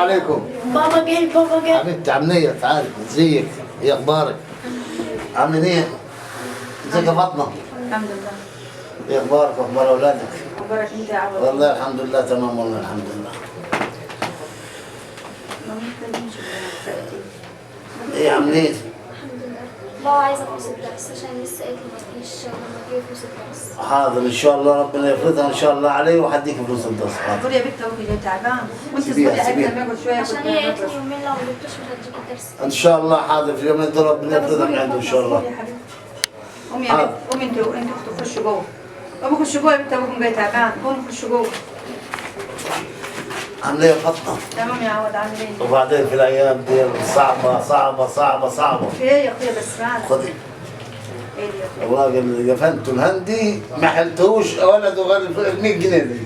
عليكم. بابا جاي بابا جاي. حبيبتي عمنية تعالي، ازيك؟ ايه اخبارك؟ عاملين ايه؟ ازيك يا فاطمة؟ الحمد لله. ايه اخبارك واخبار اولادك؟ اخبارك انت يا عوض؟ والله الحمد لله تمام، والله الحمد لله. ايه عاملين ايه؟ الحمد لله. بابا عايزة فلوس الدرس عشان لسه قايل ما تجيش لما تجيب فلوس الدرس. حاضر ان شاء الله، ربنا يفرضها ان شاء الله علي وهديك فلوس الدرس. حاضر. قول يا بنت اهو هي تعبان وانت سيبيها، اصبري سيبيها. لما اقعد شويه عشان هي قالت لي يومين لو ما جبتوش مش هديك الدرس. ان شاء الله حاضر، في اليومين دول ربنا يفرضها من عنده ان شاء الله. قومي يا بنت، قومي انت اختوا خشوا جوه. قوموا خشوا جوه يا بنت، ابوكم جاي تعبان، قوموا خشوا جوه. عامله ايه يا فاطمة؟ تمام يا عوض، عامل ايه؟ وبعدين في الايام دي صعبة صعبة صعبة صعبة. في ايه يا اخويا بس مالك؟ خدي. ايه دي يا اخويا؟ والله قال جفنته الهندي ما حلتهوش ولده غير ال 100 جنيه دي.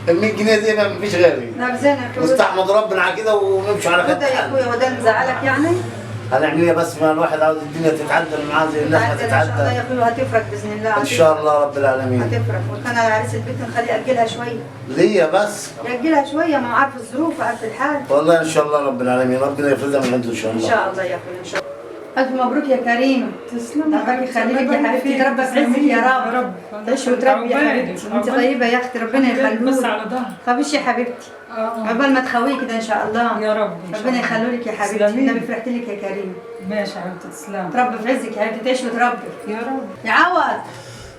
ال 100 جنيه دي ما فيش غيري. نعم زين يا اخويا. نستحمد ربنا على كده ونمشي على خد يا اخويا، هو ده اللي مزعلك يعني؟ هنعمل ايه بس ما الواحد عاوز الدنيا تتعدل معاه زي الناس ما ان شاء الله تتعدل. يا اخويا، وهتفرق باذن الله. ان شاء الله رب العالمين. هتفرق. وكان على عريس البنت نخليه ياجلها شويه. ليا بس. ياجلها شويه، ما هو عارف الظروف وعارف الحال. والله ان شاء الله رب العالمين ربنا يفرضها من عنده ان شاء ان الله. شاء الله يا اخويا، ان شاء الله. الف مبروك يا كريمه. تسلمي. ربك يخليك يا حبيبتي، ربك يعزك يا رب. تعيش وتربي يا حبيبتي، انت طيبه يا اختي، ربنا بس يخلوك. على ظهرك. خافيش يا حبيبتي، عقبال ما تخويه كده ان شاء الله. يا رب إن شاء ربنا الله. يخلولك يا حبيبتي، تسلمي. النبي فرحت لك يا كريمه. ماشي يا حبيبتي، تسلم. تربي في عزك يا حبيبتي، تعيش وتربي. يا رب. يا عوض،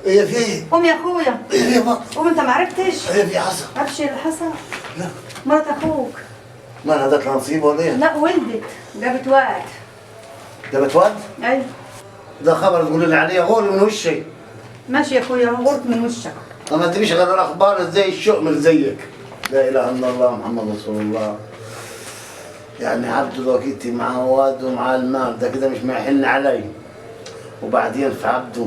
ايه في ايه؟ قوم يا اخويا، ايه يا بابا؟ قوم انت ما عرفتش؟ ايه في حصل؟ عرفتش اللي حصل؟ لا. مرات اخوك ما انا ذاك نصيب ولا ايه؟ لا ولدت، جابت واد. ده بتود؟ ايوه ده خبر تقول لي عليه غول من وشي. ماشي يا اخويا، غرت من وشك. ما تجيش غير الاخبار زي الشؤم زيك. لا اله الا الله محمد رسول الله. يعني عبده دلوقتي مع واد ومع المال ده كده مش ما يحن علي. وبعدين في عبده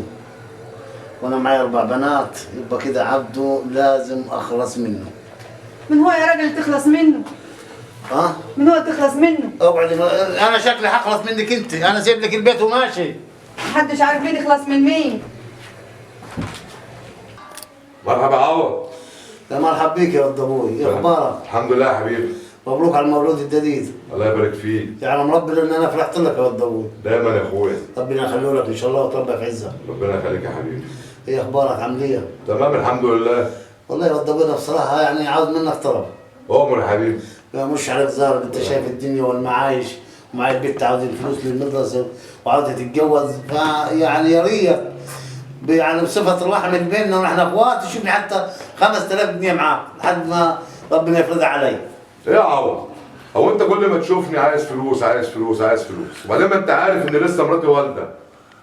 وانا معي 4 بنات، يبقى كده عبده لازم اخلص منه. من هو يا راجل تخلص منه؟ ها؟ من هو تخلص منه؟ اقعدي، انا شكلي هخلص منك انت، انا سايب لك البيت وماشي. محدش عارف مين يخلص من مين. مرحبا عوض. يا مرحب بيك يا ولد ابوي، ايه اخبارك؟ الحمد لله يا حبيبي. مبروك على المولود الجديد. الله يبارك فيك. يعلم ربنا ان انا فرحت لك يا ولد ابوي. دايما يا اخويا. ربنا يخليه لك ان شاء الله وتربى في عزه. ربنا يخليك يا حبيبي. ايه اخبارك عامل ايه؟ تمام الحمد لله. والله يا ولد ابونا بصراحه يعني عاوز منك طلب. امر يا حبيبي. لا مش عليك زهر، انت شايف الدنيا والمعايش، ومعايا البنت عاوزين فلوس للمدرسه وعاوزه تتجوز، فيعني يا ريت يعني بصفه الرحم اللي بيننا ونحن اخوات تشوف لي حتى 5000 جنيه معاك لحد ما ربنا يفرضها علي. ايه يا عوض؟ هو انت كل ما تشوفني عايز فلوس عايز فلوس عايز فلوس، وبعدين ما انت عارف ان لسه مراتي والده.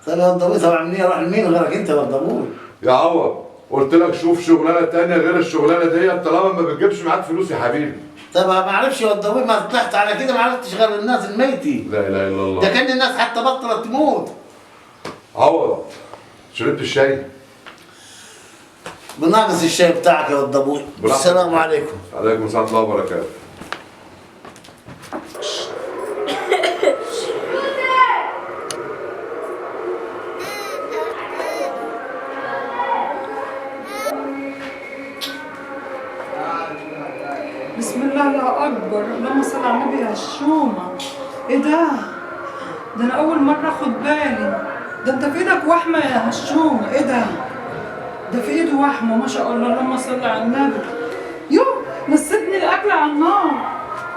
طيب يا ولد ابوي، طب اعمل ايه؟ اروح لمين غيرك انت يا ولد ابوي؟ يا عوض قلت لك شوف شغلانه تانية غير الشغلانه ديت طالما ما بتجيبش معاك فلوس يا حبيبي. طب ما اعرفش يا ولد ابوي، ما طلعت على كده ما عرفتش غير الناس الميتي. لا اله الا الله. ده كان الناس حتى بطلت تموت. عوض شربت الشاي؟ بناقص الشاي بتاعك يا ولد ابوي. السلام عليكم. عليكم السلام ورحمه الله وبركاته. بسم الله الله اكبر، اللهم صل على النبي يا هشومه. ايه ده؟ ده انا اول مره اخد بالي. ده انت في ايدك وحمه يا هشومه. ايه ده؟ ده في ايده وحمه ما شاء الله، اللهم صل على النبي. يو نسيتني الاكل على النار.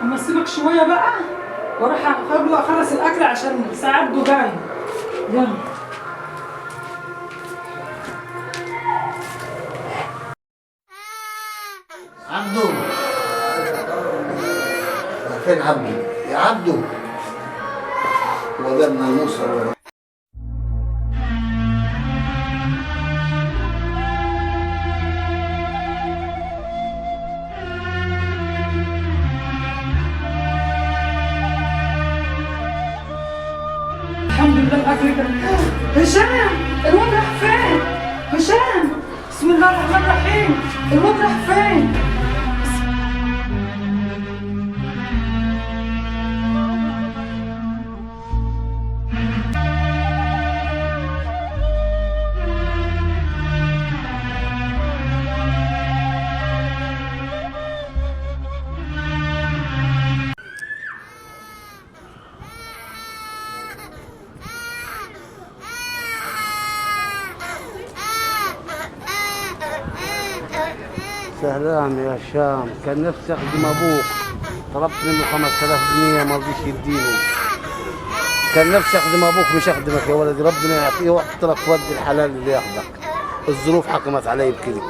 اما اسيبك شويه بقى واروح اخلص الاكل عشان ساعده جاي. يلا. عبدو، فين عبدو؟ يا عبدو، هو ده من الموسى. الحمد لله الاكل كان. هشام الواد راح فين؟ هشام بسم الله الرحمن الرحيم، الواد راح فين؟ سهلان يا هشام، كان نفسي اخدم ابوك، طلبت منه 5000 جنيه ما رضيش يديني. كان نفسي اخدم ابوك مش اخدمك يا ولدي، ربنا يعطيه ويحط لك ود الحلال اللي ياخدك. الظروف حكمت علي بكده.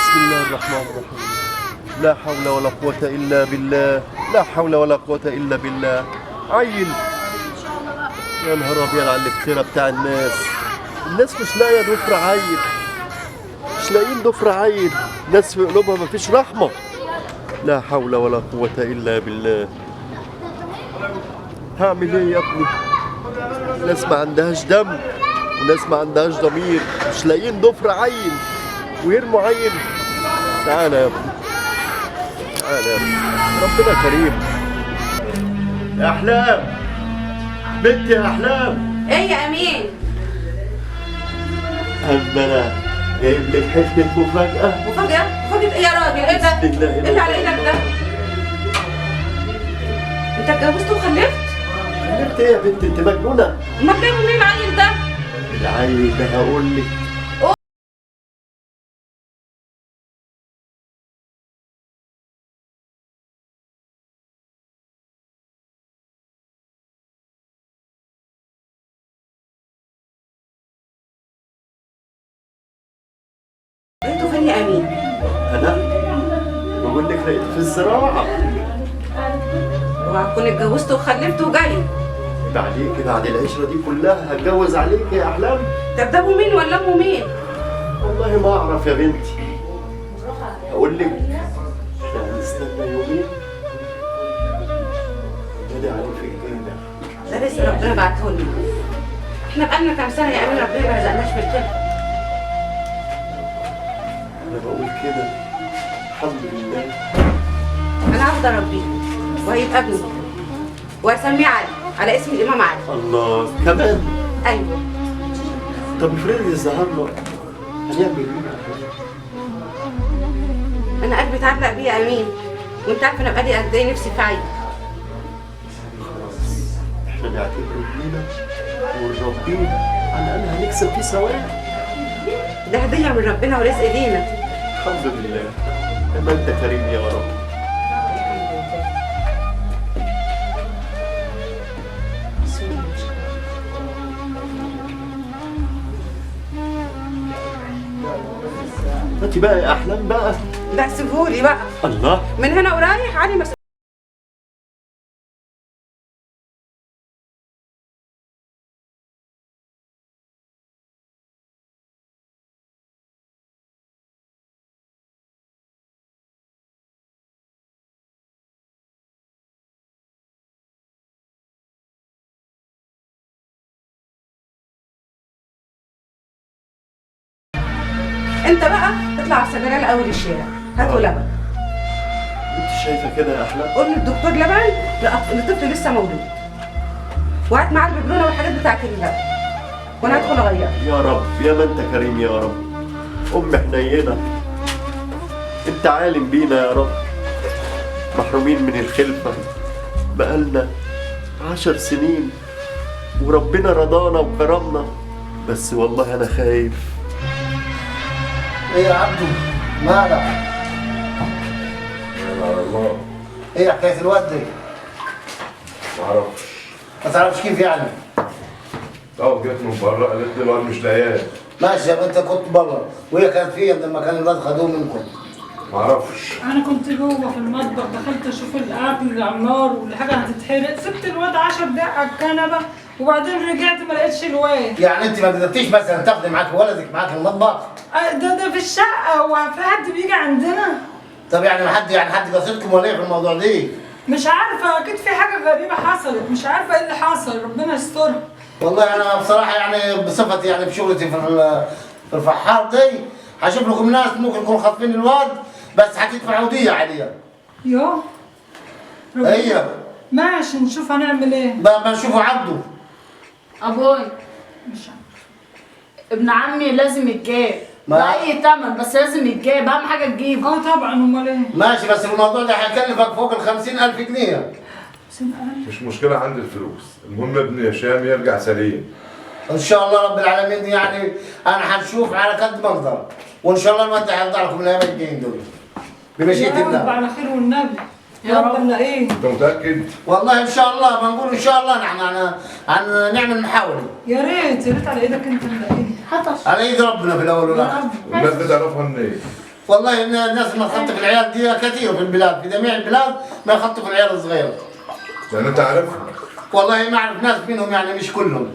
بسم الله الرحمن الرحيم. لا حول ولا قوة إلا بالله، لا حول ولا قوة إلا بالله. عيل يا نهار أبيض على الافتراء بتاع الناس مش لاقية ضفر عيل، مش لاقيين ضفر عيل، ناس في قلوبها مفيش رحمة. لا حول ولا قوة إلا بالله. هعمل إيه يا ابني؟ ناس ما عندهاش دم وناس ما عندهاش ضمير، مش لاقيين ضفر عيل ويرموا عيل. تعالى يا ابني، تعالى يا ابني، ربنا كريم. يا أحلام، بنتي يا أحلام. ايه يا امين؟ أنا جايب لك حتة مفاجأة. مفاجأة؟ مفاجأة ايه يا راجل؟ ايه ده؟ بسم الله ايه اللي على ايدك ده؟ انت اتجوزت وخلفت؟ خلفت ايه يا بنتي؟ انت مجنونة؟ امال جايبه منين العيل ده؟ العيل ده هقول لك. لقيته فين يا امين؟ أنا بقول لك لقيت في الزراعة. اوعى تكون اتجوزت وخلفت وجاي. بعديك بعد العشرة دي كلها هتجوز عليك يا أحلام؟ طب ده ابو مين ولا امه مين؟ والله ما أعرف يا بنتي. أقول لك احنا هنستنى يومين نادي عليه في الجنة. ده لسه ربنا بعته لنا. احنا بقالنا كام سنة يا امين ربنا ما رزقناش بالكده. أنا بقول كده الحمد لله. انا هفضل اربيه وهيبقى ابني وهسميه علي على اسم الامام علي. الله، كمان؟ ايوه. طب افرضي ظهر له هنعمل ايه؟ انا قلبي اتعلق بيه يا امين، وانت عارف انا بقالي قد ايه نفسي في عيل. احنا نعتبره ابننا ونربيه على الاقل هنكسب فيه ثواب. ده هدية من ربنا ورزق لينا. الحمد لله. ما انت كريم يا رب. انت بقى يا احلام بقى. ده سيبهولي بقى. الله، من هنا ورايح علي مسؤول. انت بقى اطلع على السجاير الاول الشارع، هاتوا لبن. انت شايفه كده يا احلام؟ قول للدكتور لبن لطفل لسه مولود، وهات معاه الببرونه والحاجات بتاعت اللبن، وانا هدخل اغير. يا رب، يا ما انت كريم يا رب. ام حنينه، انت عالم بينا يا رب. محرومين من الخلفه بقالنا 10 سنين وربنا رضانا وكرمنا، بس والله انا خايف. ايه يا عبدو مالك؟ على الله. ايه حكايه الواد دي؟ ما اعرفش. ما تعرفش كيف يعني؟ جت من بره قالت لي الواد مش لاقياه. ماشي يا بنت، كنت بره وهي كانت فيا لما كان الواد خدوه منكم. ما اعرفش. انا كنت جوه في المطبخ، دخلت اشوف الاكل اللي على النار والحاجه هتتحرق، سبت الواد 10 دقايق على الكنبه وبعدين رجعت ما لقيتش الواد. يعني انت ما قدرتيش مثلا تاخدي معاك ولدك معاك المطبخ؟ ده في الشقه، هو في حد بيجي عندنا؟ طب يعني حد قصدكم ولا ايه في الموضوع دي؟ مش عارفه، اكيد في حاجه غريبه حصلت، مش عارفه ايه اللي حصل، ربنا يسترها. والله انا بصراحه يعني بصفتي يعني بشغلتي في الفحار دي هشوف لكم ناس ممكن يكونوا خاطفين الواد، بس هتدفعوا دية عليها. يوه هي ماشي نشوف هنعمل ايه. بنشوفه عبده. ابوي مش عارف. ابن عمي لازم يتجاب ما- بأي تمن، بس لازم يتجاب، اهم حاجه تجيبه. اه طبعا امال ايه. ماشي، بس الموضوع ده هيكلفك فوق ال 50,000 جنيه. مش مشكله عندي الفلوس، المهم ابن هشام يرجع سليم. ان شاء الله رب العالمين. يعني انا هنشوف على قد ما اقدر، وان شاء الله الواد هيرضى لكم الايام الجايين دول بمشيئة يا رب الله. على خير والنبي. يا رب. ولا ايه. انت متاكد؟ والله ان شاء الله بنقول ان شاء الله نحن هنعمل محاولة يا ريت على ايدك انت نلاقيه. حتى على ايد ربنا في الاول يا والاخر. رب. والناس بتعرفها منين؟ والله الناس ما تخطف العيال دي كثير في البلاد، في جميع البلاد ما يخطفوا العيال الصغيرة. لان انت عارفها. والله ما اعرف ناس منهم، يعني مش كلهم.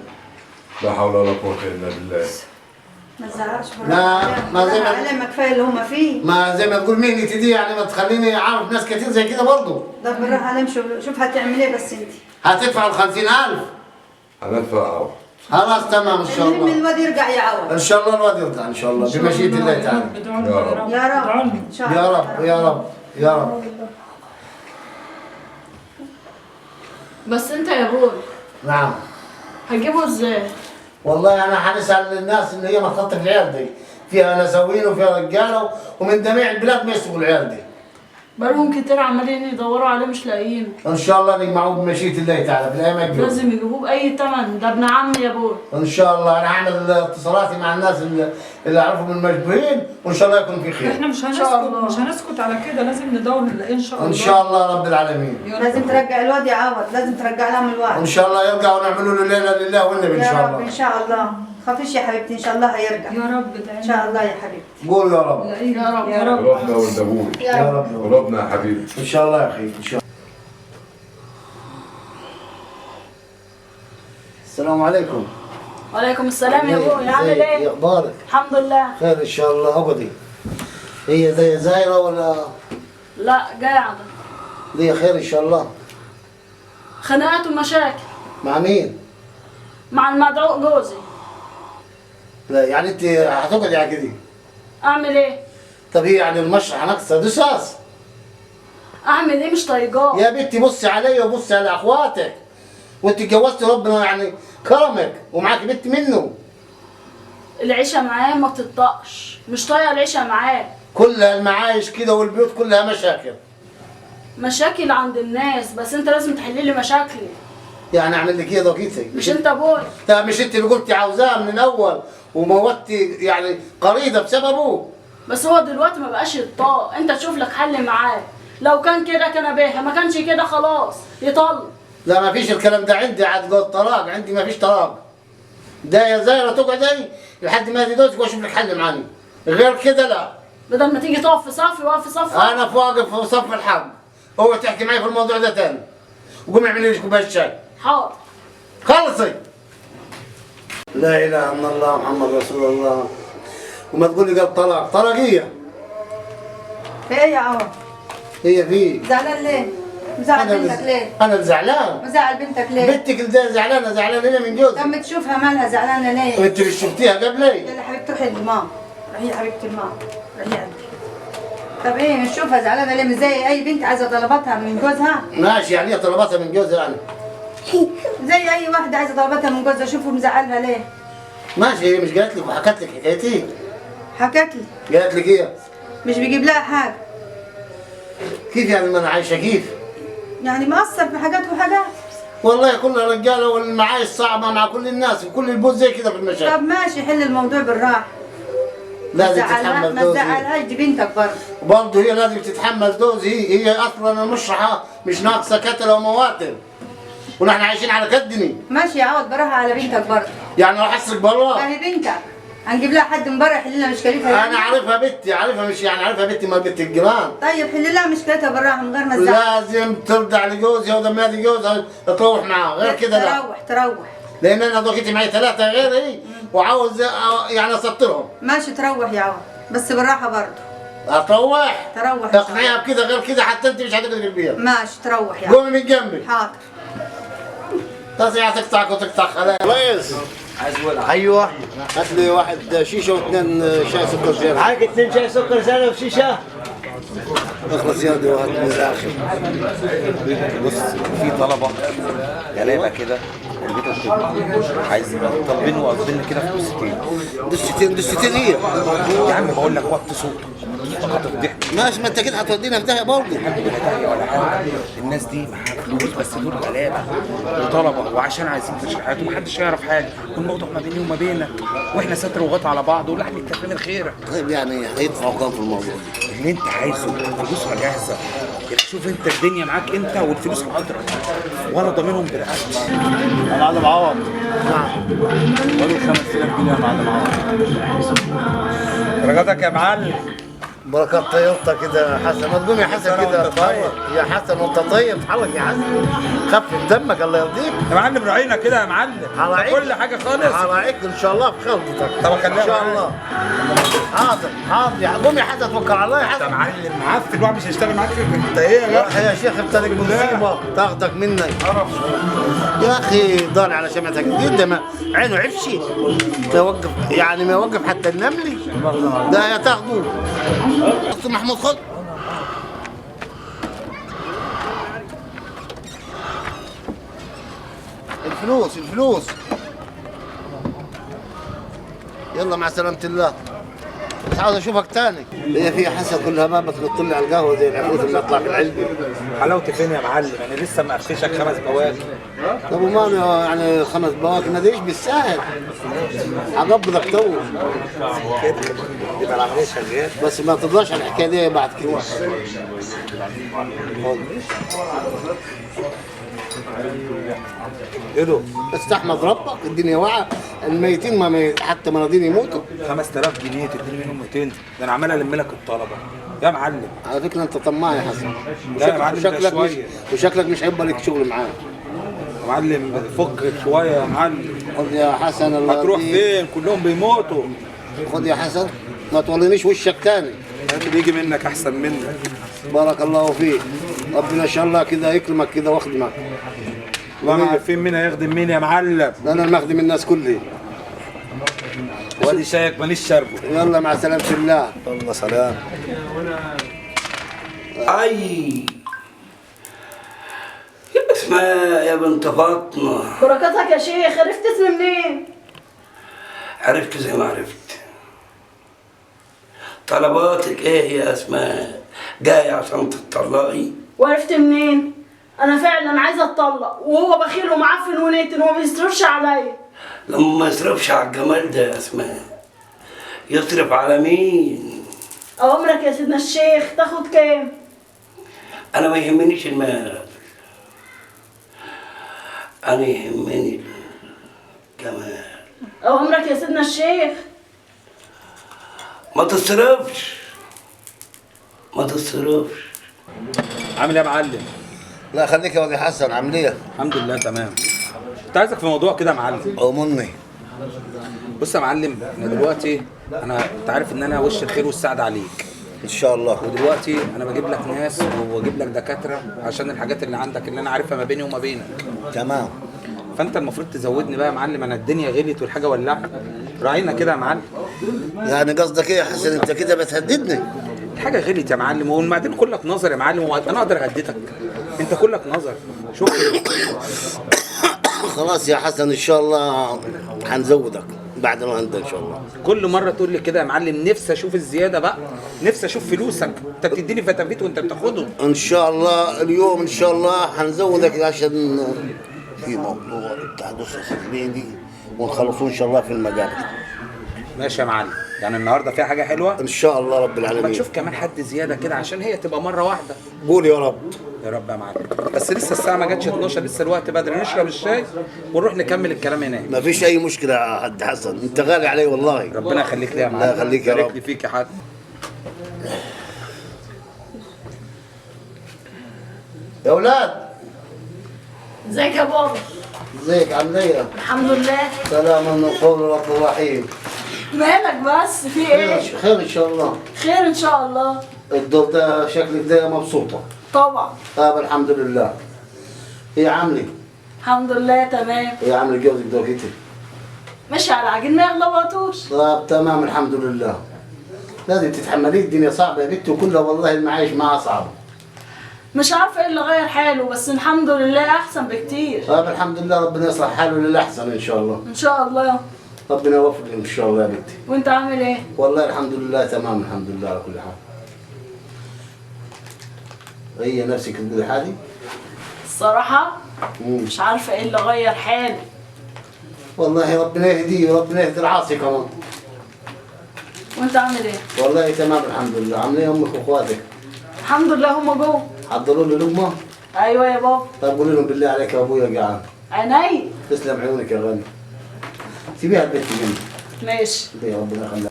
لا حول ولا قوه الا بالله. ما تزعلش لا، ما زي ما- عليهم، ما كفايه اللي هم فيه. ما زي ما تقول مهنتي دي، يعني ما تخليني اعرف ناس كثير زي كده برضه. ده بالراحه عليهم، شوف هتعمل ايه بس انت. هتدفع ال 50,000. هندفع عوض. خلاص تمام ان شاء المهم الله. الواد يرجع يعوض. ان شاء الله الواد يرضى ان شاء الله بمشيئة الله تعالى. ادعوا لنا يا رب. يا رب ادعوا لنا. ان شاء يا الله. رب يا رب يا رب. بس انت يا ابوي نعم. هتجيبه ازاي؟ والله انا هنسال الناس ان هي ما تخطف العيال دي، فيها نساوين وفيها رجاله ومن جميع البلاد ما يسبقوا العيال دي. بقالهم كتير عمالين يدوروا عليه مش لاقيينه. ان شاء الله نجمعوه بمشيئة الله تعالى في الايام الجايه. لازم يجيبوه بأي تمن، ده ابن عمي يا ابوي. ان شاء الله انا هعمل اتصالاتي مع الناس اللي اعرفهم المشبوهين، وان شاء الله يكون في خير. احنا شاء الله. مش هنسكت على كده، لازم ندور نلاقيه ان شاء الله. ان شاء الله رب العالمين. يا رب. لازم ترجع الواد يعوض، لازم ترجع لهم وان الواد. شاء الله يرجع ونعملوا له ليله لله والنبي ان يا شاء رب ان الله. شاء الله. خافيش يا حبيبتي، ان شاء الله هيرجع. يا رب ادعي ان شاء الله يا حبيبتي. قول يا رب. يا رب. يا رب. قلوبنا ولد ابوي. يا رب. قلوبنا يا حبيبي. ان شاء الله يا اخي ان شاء الله. السلام عليكم. وعليكم السلام يا ابوي، عامل ازيك؟ ايه؟ اخبارك؟ الحمد لله. خير ان شاء الله. اقعدي. هي زي زايره ولا؟ لا قاعدة. ليه خير ان شاء الله. خناقات ومشاكل مع مين؟ مع المدعو جوزي. لا يعني انت هتقعدي على كده. اعمل ايه؟ طب هي يعني المشرحه ناقصه دساس. اعمل ايه مش طايقاه؟ يا بنتي بصي عليا وبصي على اخواتك، وانت اتجوزتي ربنا يعني كرمك ومعاك بنت منه. العيشة معاه ما بتطقش، مش طايقة العيشة معاه. كلها المعايش كده والبيوت كلها مشاكل. مشاكل عند الناس، بس انت لازم تحل لي مشاكلي. يعني اعمل لك ايه ضكيتك؟ مش انت ابوي. لا مش انت اللي قلتي عاوزاه من الاول وموتي يعني قريضه بسببه. بس هو دلوقتي ما بقاش يطاق، انت تشوف لك حل معاه. لو كان كده كان بيها، ما كانش كده خلاص يطلق. لا ما فيش الكلام ده عندي، عاد قول طلاق، عندي ما فيش طلاق. ده يا زايره تقعدي لحد ما يجوزك واشوف لك حل معاني، غير كده لا. بدل ما تيجي تقف في صفي واقف في صف. انا واقف في صف الحق، هو تحكي معي في الموضوع ده تاني. وقومي اعملي لي كوبايه شاي. حاضر. خلصي. لا اله الا الله محمد رسول الله. وما تقولي قال طلاق، طلاقيه. في ايه يا عوض؟ هي في. زعلان ليه؟ مزعل بنتك ليه؟ انا زعلان. مزعل بنتك ليه؟ بنتك اللي زعلانه ليه من جوزك؟ لما تشوفها مالها زعلانه ليه؟ وانت مش شفتيها قبلي؟ يلا حبيبتي روحي للمام. روحي يا حبيبتي المام. روحي عندي. طب ايه مش شوفها زعلانه ليه؟ مش زي اي بنت عايزه طلباتها من جوزها؟ ماشي، يعني هي طلباتها من جوزها يعني. زي اي واحده عايزه طلباتها من جوزها، شوفوا مزعلها ليه؟ ماشي، هي مش قالت لك وحكت لك حكايتي؟ حكت لي قالت لك ايه؟ مش بيجيب لها حاجه. كيف يعني ما انا عايشه كيف؟ يعني مقصر في حاجات وحاجات. والله كل الرجاله والمعايش صعبه مع كل الناس وكل البوت زي كده في المشاكل. طب ماشي حل الموضوع بالراحه. لازم تتحمل ما دوزي. تزعلهاش، دي بنتك برضه. برضه هي لازم تتحمل دوزي، هي اصلا المشرحه مش ناقصه كتله ومواتر. ونحن عايشين على كدني. ماشي يا عوض براها على بنتك برضه. يعني راح اسرق برا؟ ما هي بنتك. هنجيب لها حد من بره يحل لها مشكلتها يعني. انا عارفها بنتي، عارفها مش يعني عارفها بنتي ما بنت الجيران. طيب حل لها مشكلتها بالراحه من غير ما تزعل. لازم ترجع لجوزها ولما يجي جوزها تروح معاه، غير كده لا. تروح. لان انا ضغطي معي 3 غيري وعاوز يعني اسطرهم. ماشي تروح يا عوض بس بالراحه برضه. هتروح؟ تروح. اقنعيها بكده، غير كده حتى انت مش هتقدر تجيبيها. ماشي تروح يا عوض. قومي من جنبي. حاضر. تصيح تقطعك وتقطع خلايا. كويس. ايوه. هات لي واحد شيشه واثنين شاي سكر زياده. معاك 2 شاي سكر زياده وشيشه. اخلص يا دي وهات من الاخر. بص في طلبه غلابه كده البيت الطب عايزين طالبين وقاصدين كده في دستين ايه؟ يا عم بقول لك وطي صوتك هتفضحني. ماشي، ما انت كده هتودينا في داهيه برضه. ولا حاجه، الناس دي معاها فلوس بس دول غلابه وطلبه وعشان عايزين تشريحات ومحدش يعرف حاجه، والموضوع ما بيني وما بينك واحنا ستر وغطى على بعض ولحم الكلام الخيره. طيب يعني هيدفعوا كام في الموضوع؟ اللي انت عايزه فلوسها جاهزه، شوف انت الدنيا معاك انت والفلوس حاضره وانا ضامنهم برقبتي. يا معلم عوض. نعم. ولي 5000 جنيه يا معلم عوض. درجاتك يا معلم. بركات طيبتك كده يا حسن، ما تقوم يا حسن كده تحرك يا حسن وانت طيب، تحرك يا حسن، خفف دمك الله يرضيك. يا معلم راعينا كده يا معلم، كل حاجه خالص. هراعيك ان شاء الله بخلطتك. طب اخليها ان شاء الله. حاضر حاضر، قوم يا حسن توكل على الله يا حسن. يا معلم معفن الواحد مش هيشتغل معاك انت ايه يا روح يا شيخ ابتلك مصيبه تاخدك مني. يا اخي ضال على شمعتك جدا، ما عينه عفشي توقف يعني، ما يوقف حتى النملي ده يا تاخده. أخت محمود خد. الفلوس يلا مع سلامة الله، مش عاوز اشوفك تاني. هي في حسن كلها بابك تطلع على القهوه زي العفوت اللي اطلع في العلبه. حلاوتي فين يا معلم؟ انا لسه مقفشك 5 بواكي. طب وماله يعني 5 بواكي؟ ما ديش بالسهل، هقبضك تو كده يبقى العمليه شغاله. بس ما ترضاش على الحكايه دي بعد كده. ايه بس تحمد ربك الدنيا واقعه، الميتين ما حتى مناضين يموتوا. 5000 جنيه تديني منهم 200، ده انا عمال الم لك الطلبه يا معلم. على فكره انت طماع يا حسن. لا يا معلم ده شويه. وشكلك مش هيبقى لك شغل معاه يا معلم. فك شويه يا معلم. خد يا حسن الله هتروح فين؟ كلهم بيموتوا. خد يا حسن ما تولينيش وشك تاني، بيجي منك احسن منك. بارك الله فيك، ربنا ان شاء الله كده يكرمك كده واخدمك. والله ما عارفين مين هيخدم مين يا معلم. انا المخدم الناس كلها. وادي شايك مانيش شاربه. يلا مع سلامة الله. الله سلام. اي يا اسماء يا بنت فاطمه. بركاتك يا شيخ، عرفت اسمي منين؟ عرفت زي ما عرفت. طلباتك ايه يا اسماء؟ جاي عشان تطلقي؟ وعرفت منين؟ انا فعلا عايزه اتطلق، وهو بخيل ومعفن ونيتن وما بيصرفش عليا. لما ما يصرفش على الجمال ده يا اسماء يصرف على مين؟ اوامرك يا سيدنا الشيخ، تاخد كام؟ انا ما يهمنيش المال، انا يهمني الجمال. اوامرك يا سيدنا الشيخ. ما تصرفش ما تصرفش. عامل ايه يا معلم؟ لا خليك يا ولي حسن، عامل الحمد لله تمام. كنت عايزك في موضوع كده يا معلم. أمني. بص يا معلم، انا دلوقتي انت عارف ان انا وش الخير والسعد عليك ان شاء الله. ودلوقتي انا بجيب لك ناس واجيب لك دكاتره عشان الحاجات اللي عندك اللي انا عارفها ما بيني وما بينك. تمام. فانت المفروض تزودني بقى يا معلم، انا الدنيا غليت والحاجه ولعت. راعينا كده يا معلم. يعني قصدك ايه يا حسن؟ انت كده بتهددني. الحاجه غليت يا معلم، وبعدين كلك نظر يا معلم، انا اقدر اهددك؟ انت كلك نظر. شوف خلاص يا حسن ان شاء الله هنزودك بعد ما انت ان شاء الله. كل مره تقول لي كده يا معلم، نفسي اشوف الزياده بقى، نفسي اشوف فلوسك. انت بتديني فتافيت وانت بتاخده. ان شاء الله اليوم ان شاء الله هنزودك عشان في موضوع التحدث السلمي ونخلصوه ان شاء الله في المجال. ماشي يا معلم، يعني النهارده فيها حاجه حلوه ان شاء الله رب ما العالمين. تشوف كمان حد زياده كده عشان هي تبقى مره واحده. قول يا رب. يا رب يا معلم. بس لسه الساعه ما جاتش 12، لسه الوقت بدري، نشرب الشاي ونروح نكمل الكلام هناك. ما فيش اي مشكله يا حاج حسن، انت غالي علي والله. ربنا يخليك لي يا معلم. الله يخليك يا رب. بارك لي فيك يا حاج. يا اولاد ازيك يا بابا؟ ازيك عامل ايه؟ الحمد لله. سلام من قول رب الرحيم. مالك بس؟ في ايه؟ خير ان شاء الله. خير ان شاء الله. الدور ده شكلك ده مبسوطه. طبعا. طيب الحمد لله. هي عامله؟ الحمد لله تمام. هي عامله جوزك دلوقتي؟ ماشي على عجين ما يغلبطوش. طيب تمام الحمد لله. لازم تتحمليه، الدنيا صعبه يا بنتي، وكلها والله المعايش معها صعبه. مش عارفه ايه اللي غير حاله، بس الحمد لله احسن بكتير. طيب الحمد لله، ربنا يصلح حاله للاحسن ان شاء الله. ان شاء الله. ربنا يوفقك ان شاء الله يا بنتي. وانت عامل ايه؟ والله الحمد لله تمام، الحمد لله على كل حال. هي نفسك تقولي حالي؟ الصراحه مش عارفه ايه اللي غير حاله. والله ربنا يهديه وربنا يهدي العاصي كمان. وانت عامل ايه؟ والله تمام الحمد لله. عامله ايه امك واخواتك؟ الحمد لله هما جوه. حضروا لي لقمه؟ ايوه يا بابا. طيب قولي لهم بالله عليك يا ابويا جعان. عيني. تسلم عيونك يا غالي. سيبيها البيت جنبي. ماشي. يا ربنا يخليها.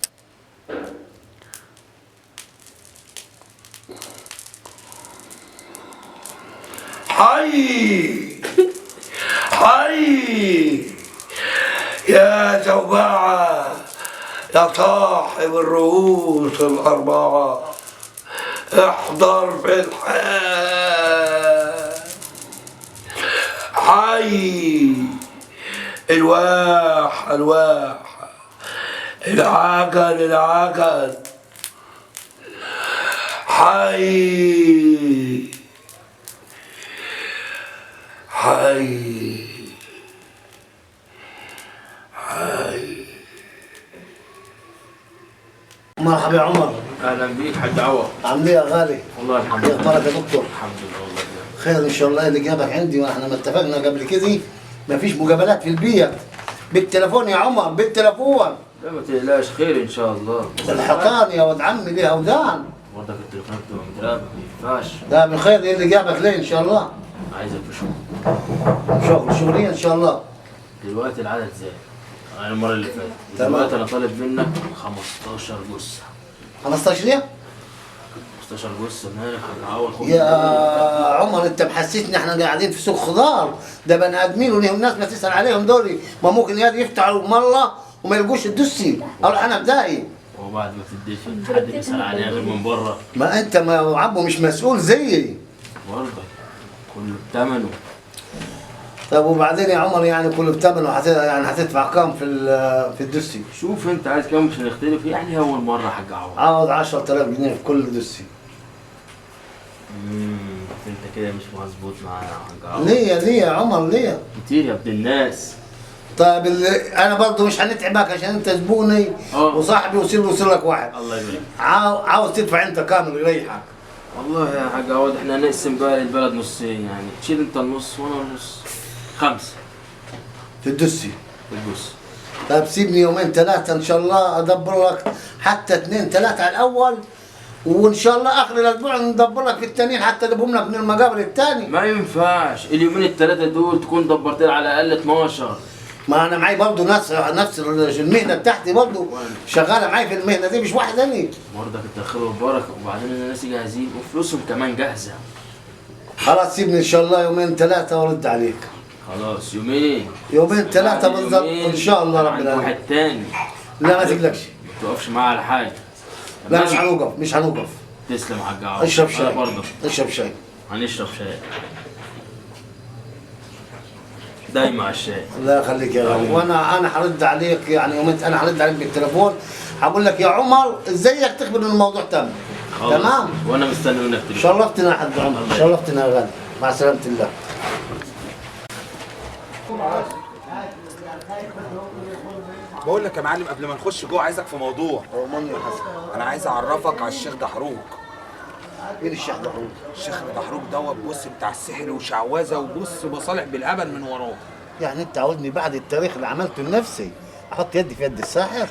حي حي يا زوبعة يا صاحب الرؤوس الأربعة، احضر في الحال. حي الواح الواح، العجل العجل. حي حي حي. مرحبا يا عمر. اهلا بيك حاج عوض. عامل ايه يا غالي؟ والله الحمد يا لله. طارق يا دكتور. الحمد لله والله. خير ان شاء الله. اللي جابك عندي واحنا ما اتفقنا قبل كده مفيش مقابلات في البيت، بالتليفون يا عمر، بالتليفون. لا ما تقلقش، خير ان شاء الله. الحيطان يا ولد عمي ليها ودان. برضك التليفون بتبقى متراقب ما ينفعش. لا بالخير. ايه اللي جابك ليه ان شاء الله؟ عايزك في شغل. شغلية ان شاء الله. دلوقتي العدد زاد عن المره اللي فاتت. تمام. دلوقتي انا طالب منك 15 جثه. 15 ليه؟ 15 جثه مالك حاج عوض؟ خد يا عمر انت محسسني احنا قاعدين في سوق خضار، ده بني ادمين وليهم ناس ما تسال عليهم دول، ما ممكن يفتحوا مره وما يلقوش الدسي، اروح انا بدائي. وبعد ما تدفن حد بيسال عليها غير من بره؟ ما انت ما عبو مش مسؤول زيي. برضك كله بثمنه. طب وبعدين يا عمر يعني كله بثمنه، يعني هتدفع كام في الدسي؟ شوف انت عايز كام مش هنختلف، يعني اول مره حاج عوض. عاوز 10000 جنيه في كل دسي. انت كده مش مظبوط معايا يا حاج عوض. ليه يا عمر ليه؟ كتير يا ابن الناس. طيب انا برضه مش هنتعبك عشان انت زبوني وصاحبي وصل لك واحد. الله يبارك. عاوز تدفع انت كامل يريحك. والله يا حاج عوض احنا هنقسم بقى البلد نصين، يعني تشيل انت النص وانا النص. 5 في الدسي. في الجثه. طيب سيبني يومين ثلاثة ان شاء الله ادبر لك حتى 2 3 على الاول، وان شاء الله اخر الاسبوع ندبر لك في التانيين حتى نجيبهم لك من المقابر الثاني. ما ينفعش اليومين الثلاثه دول تكون دبرت لي على الاقل 12. ما انا معي برضه نفس المهنه بتاعتي برضه شغاله معي في المهنه دي، مش واحد ثاني. برضك الخير والبركه، وبعدين الناس جاهزين وفلوسهم كمان جاهزه. خلاص سيبني ان شاء الله يومين ثلاثة وارد عليك. خلاص يومين 3 بالظبط ان شاء الله رب العالمين. واحد تاني. لا ما تقلقش. ما تقفش معاه على حاجه. لا مش هنوقف. تسلم يا حاج عوض. اشرب شاي. برضه اشرب شاي. هنشرب شاي دايما على الشاي. الله يخليك يا غالي. وانا هرد عليك يعني يومين، انا هرد عليك بالتليفون هقول لك يا عمر ازيك تخبر ان الموضوع تم. تمام. وانا مستني منك تليفون. شرفتنا يا حاج عمر، شرفتنا يا غالي. مع سلامة الله. بقول لك يا معلم قبل ما نخش جوه عايزك في موضوع. أمني يا حسن. انا عايز اعرفك على الشيخ دحروج. مين الشيخ دحروج؟ الشيخ دحروج دوت بص بتاع السحر وشعوذه، وبص مصالح بالهبل من وراه. يعني انت عاوزني بعد التاريخ اللي عملته لنفسي احط يدي في يد الساحر؟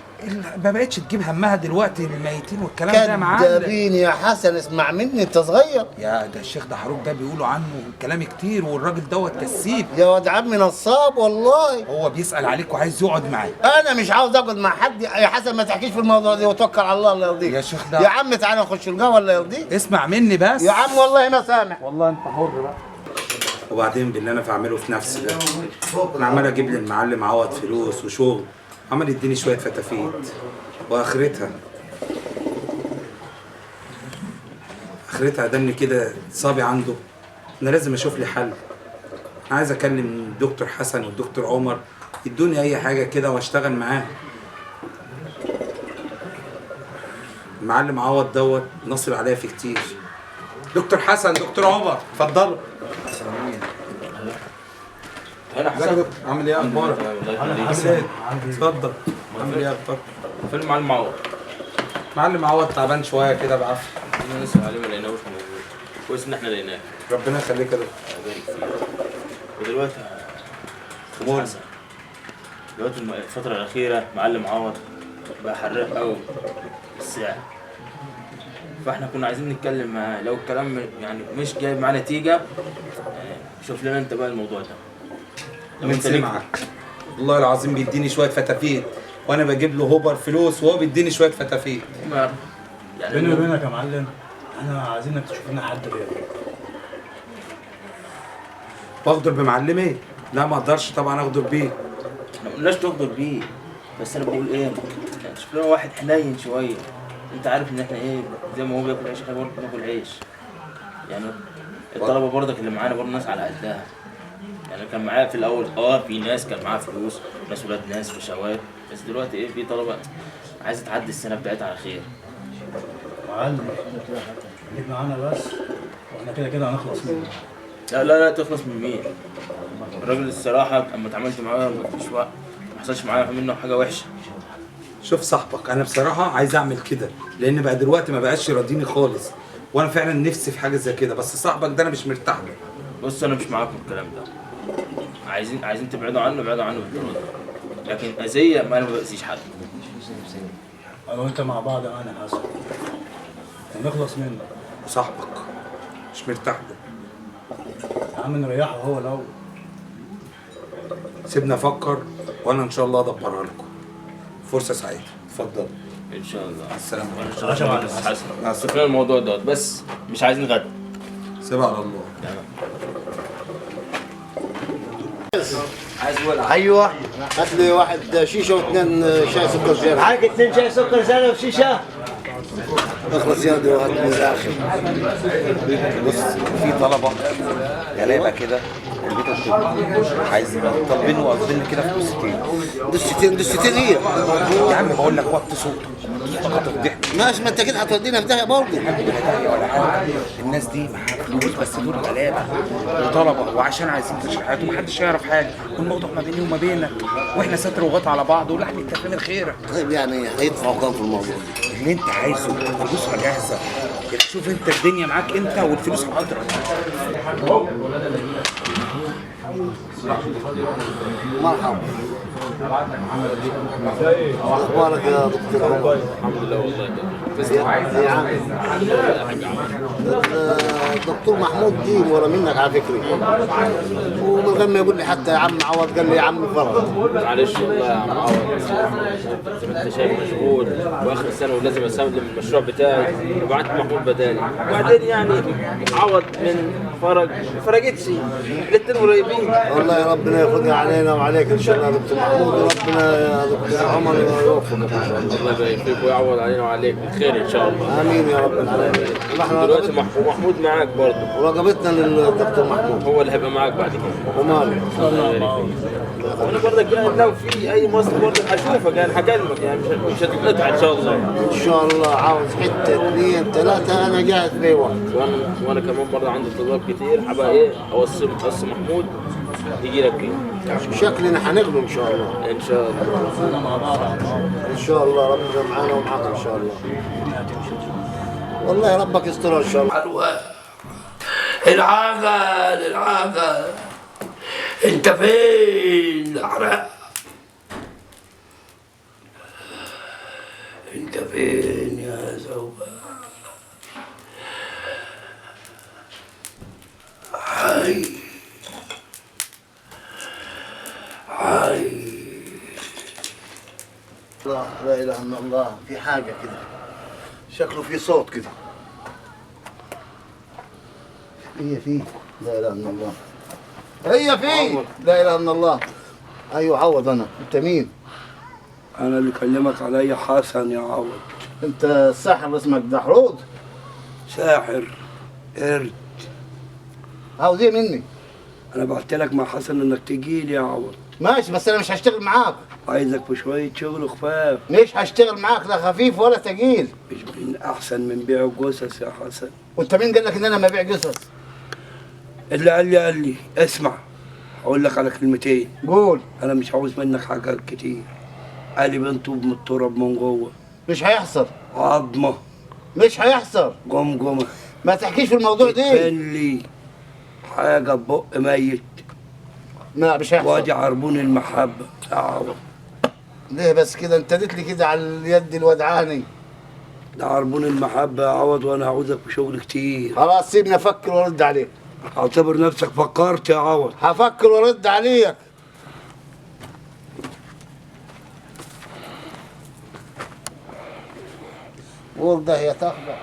ما بقتش تجيب همها دلوقتي الميتين والكلام ده يا معلم. كدابين يا حسن، اسمع مني انت صغير. يا ده الشيخ دحروج ده بيقولوا عنه كلام كتير، والراجل دوت كسيب. يا واد عمي نصاب والله. هو بيسأل عليك وعايز يقعد معاك. انا مش عاوز اقعد مع حد يا حسن، ما تحكيش في الموضوع ده وتوكل على الله الله يرضيك. يا شيخ ده يا عم تعالى نخش القهوه الله يرضيك. اسمع مني بس يا عم والله ما سامح. والله انت حر بقى. وبعدين باللي انا بعمله في نفسي ده، انا عمال اجيب للمعلم عوض فلوس وشغل، عمال يديني شويه فتافيت، واخرتها دني كده صابي عنده. انا لازم اشوف لي حل. انا عايز اكلم الدكتور حسن والدكتور عمر يدوني اي حاجه كده واشتغل معاه. المعلم عوض دوت نصب عليا في كتير. دكتور حسن، دكتور عمر، اتفضلوا. هلا حسن، عامل ايه اخبارك؟ اتفضل. عامل ايه اخبارك؟ فين المعلم عوض؟ معلم عوض تعبان شويه كده بعافيه. احنا نسأل عليه ما لقيناهوش موجود. كويس ان احنا لقيناه. ربنا يخليك يا دكتور. يبارك فيك. ودلوقتي يا حسن، دلوقتي الفترة الأخيرة معلم عوض بقى حراق قوي الساعة. فاحنا كنا عايزين نتكلم معاه، لو الكلام يعني مش جايب معاه نتيجة يعني شوف لنا انت بقى الموضوع ده. لو من انت ليك سمعك والله العظيم بيديني شويه فتافيت وانا بجيب له هوبر فلوس وهو بيديني شويه فتافيت. يعني بيني وبينك يا معلم احنا عايزينك تشوف لنا حد غيره. بغدر بمعلمي؟ لا ما اقدرش طبعا اغدر بيه. احنا ما قلناش تغدر بيه، بس انا بقول ايه، يعني شوف لنا واحد حنين شوية. انت عارف ان احنا ايه، زي ما هو بياكل عيش احنا برضه بناكل عيش. يعني الطلبة برضك اللي معانا برضه ناس على قدها. يعني كان معايا في الاول في ناس كان معاها فلوس، ناس ولاد ناس في شواذ، بس دلوقتي ايه، في طلبة عايزة تعدي السنة بتاعتها على خير. معلم خليك معانا بس واحنا كده كده هنخلص منه. لا تخلص من مين؟ الراجل الصراحة اما اتعاملت معاه مفيش وقت، ما حصلش معايا منه حاجة وحشة. شوف صاحبك، انا بصراحه عايز اعمل كده لان بقى دلوقتي ما بقاش يراضيني خالص، وانا فعلا نفسي في حاجه زي كده، بس صاحبك ده انا مش مرتاح له. بص انا مش معاكم الكلام ده. عايزين تبعدوا عنه، ابعدوا عنه بالضروره. لكن اذيه ما انا ما باذيش حد. انا وانت مع بعض انا حسن ونخلص منه. وصاحبك مش مرتاح له. يا عم نريحه هو الاول. سيبنا افكر وانا ان شاء الله ادبرها لكم. فرصه سعيده. اتفضل. ان شاء الله. مع السلامه. وانا ان شاء الله حسن. شوف لنا الموضوع دوت، بس مش عايزين غدا. سيبها على الله. عايز ولع. ايوه هات لي واحد شيشه واثنين شاي سكر زياده. معاك 2 شاي سكر زياده وشيشه. اخلص يا دي وهات من الاخر. بص في طلبه غلابه كده البيت الطب عايز طالبين واقفين كده في دستين ايه؟ يا عم بقول لك وقت صوت ماشي، ما انت كده هتودينا في داهيه برضه. الناس دي معاها فلوس بس دول غلابه وطلبه وعشان عايزين تشريحات ومحدش يعرف حاجه والموضوع ما بيني وما بينك واحنا ستر وغطى على بعض ولحم التفاهم الخيره. طيب يعني هيدفعوا كام في الموضوع؟ اللي انت عايزه فلوسها جاهزه. شوف انت الدنيا معاك انت والفلوس حاضره. مرحبا. اخبارك يا دكتور عمر؟ الحمد لله والله. يا عم الدكتور محمود دي ورا منك على فكرة، ومن غير ما يقول لي حتى يا عم عوض قال لي يا عم فرج. معلش والله يا عم عوض، زي ما انت شايف مشغول واخر السنه ولازم اسلم المشروع بتاعي وبعت محمود بدالي، وبعدين يعني عوض من فرج ما فرجتش، الاثنين قريبين. والله يا ربنا يفرجها علينا وعليك ان شاء الله يا دكتور محمود، وربنا يا دكتور عمر يوفقك ان شاء الله. الله يبارك فيك ويعوض علينا وعليك بالخير ان شاء الله. امين يا رب العالمين. دلوقتي محمود معاك برضه، ورقبتنا للدكتور محمود هو اللي هيبقى معاك بعد كده. وماله الله يبارك فيك. وانا برضك يعني لو في اي مصر برضك هشوفك، يعني هكلمك، يعني مش هتتقطع ان شاء الله. ان شاء الله. عاوز حته 2 3 انا جاهز في اي وقت. وانا كمان برضه عندي طلاب كتير هبقى ايه اوصل محمود يجي لك فيه. شكلنا هنقبل ان شاء الله. ان شاء الله. مع بعض ان شاء الله ربنا معانا ومعاك ان شاء الله. والله ربك يستر ان شاء الله. العاقل انت فين العراق؟ انت فين يا زوبة؟ حي الله لا اله الا الله. في حاجه كده شكله في صوت كده. هي فيه لا اله الا الله. هي فيه لا اله الا الله. ايوه عوض. انا انت مين؟ انا اللي كلمك عليا حسن يا عوض. انت الساحر اسمك دحرود؟ ساحر قرد. عاوز ايه مني؟ انا بعت لك مع حسن انك تجي لي يا عوض. ماشي بس انا مش هشتغل معاك. عايزك في شويه شغل خفاف. مش هشتغل معاك لا خفيف ولا تقيل. مش من احسن من بيع الجثث يا حسن. وانت مين قال لك ان انا ما ببيع جثث؟ اللي قال لي اسمع هقول لك على كلمتين. قول. انا مش عاوز منك حاجات كتير. قال لي بنطوب من التراب من جوه. مش هيحصل. عظمه. مش هيحصل. جمجمه. ما تحكيش في الموضوع ده. قال لي حاجه ببق ميت. لا مش هيحصل. وادي عربون المحبه يا عوض. ليه بس كده انت اديت لي كده على اليد الودعاني. ده عربون المحبه يا عوض وانا عاوزك في شغل كتير. خلاص سيبني افكر وارد عليك. اعتبر نفسك فكرت يا عوض. هفكر وارد عليك. وردة هي تخبى.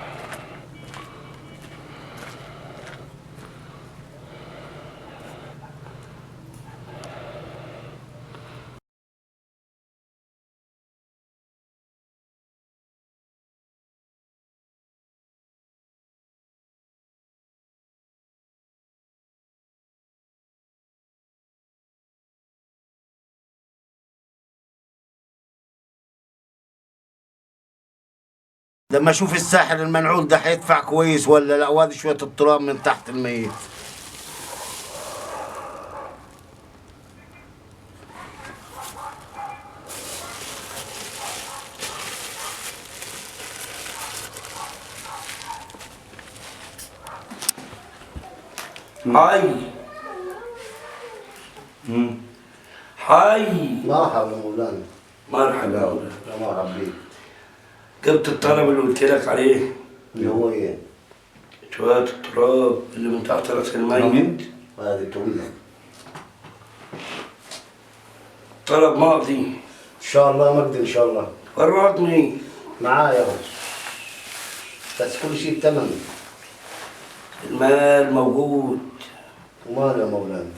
لما اشوف الساحر المنعول ده هيدفع كويس ولا لا، وادي شويه التراب من تحت الميت. حي حي. مرحبا يا مولانا. مرحبا يا مولانا. يا مرحبا بيك. جبت الطلب اللي قلت لك عليه. اللي هو ايه؟ شوية التراب اللي من تحت راس الميت. هذه طويلة. طلب ماضي. ان شاء الله مجد ان شاء الله. ورطني. معايا بس كل شيء بثمن. المال موجود. ومال يا مولانا.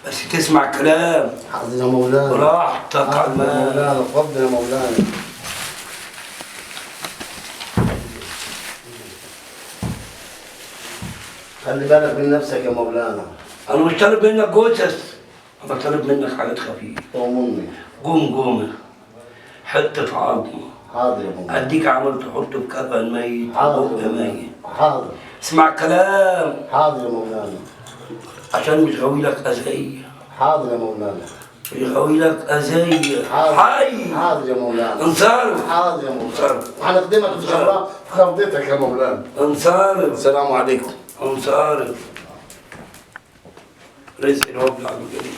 بس تسمع كلام. حاضر يا مولانا. براحتك على المال. يا مولانا اتفضل يا مولانا. خلي بالك من نفسك يا مولانا. انا مش طالب منك جثث، انا طالب منك حاجات خفيفه. طمني. جمجمه، حته عظمه. حاضر يا مولانا. اديك عمل تحطه في كفن ميت. حاضر. ميت. حاضر. اسمع كلام. حاضر يا مولانا. عشان مش غاوي لك اذيه. حاضر يا مولانا. مش غاوي لك اذيه. حي. حاضر يا مولانا. انصرف. حاضر يا مولانا. هنخدمك ان شاء الله في خفضتك يا مولانا. انصرف. السلام عليكم. انصرف. رزق الوبل على الجليل.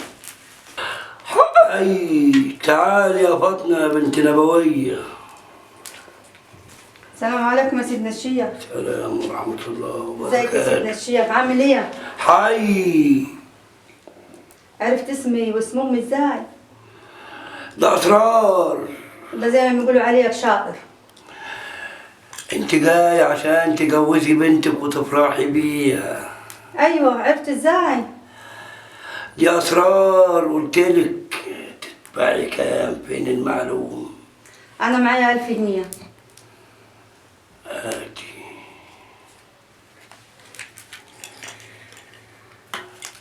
حي. تعالي يا فاطمه يا بنت نبويه. السلام عليكم يا سيدنا الشيخ. السلام ورحمه الله ازيك يا سيدنا وبركاته. الشيخ، عامل ايه؟ حي. عرفت اسمي واسم امي ازاي؟ ده اسرار. ده زي ما بيقولوا عليك شاطر. انت جاي عشان تجوزي بنتك وتفرحي بيها. ايوه عرفت ازاي؟ دي اسرار قلتلك. تدفعي كام؟ فين المعلوم؟ انا معايا 1000 جنيه. هاتي.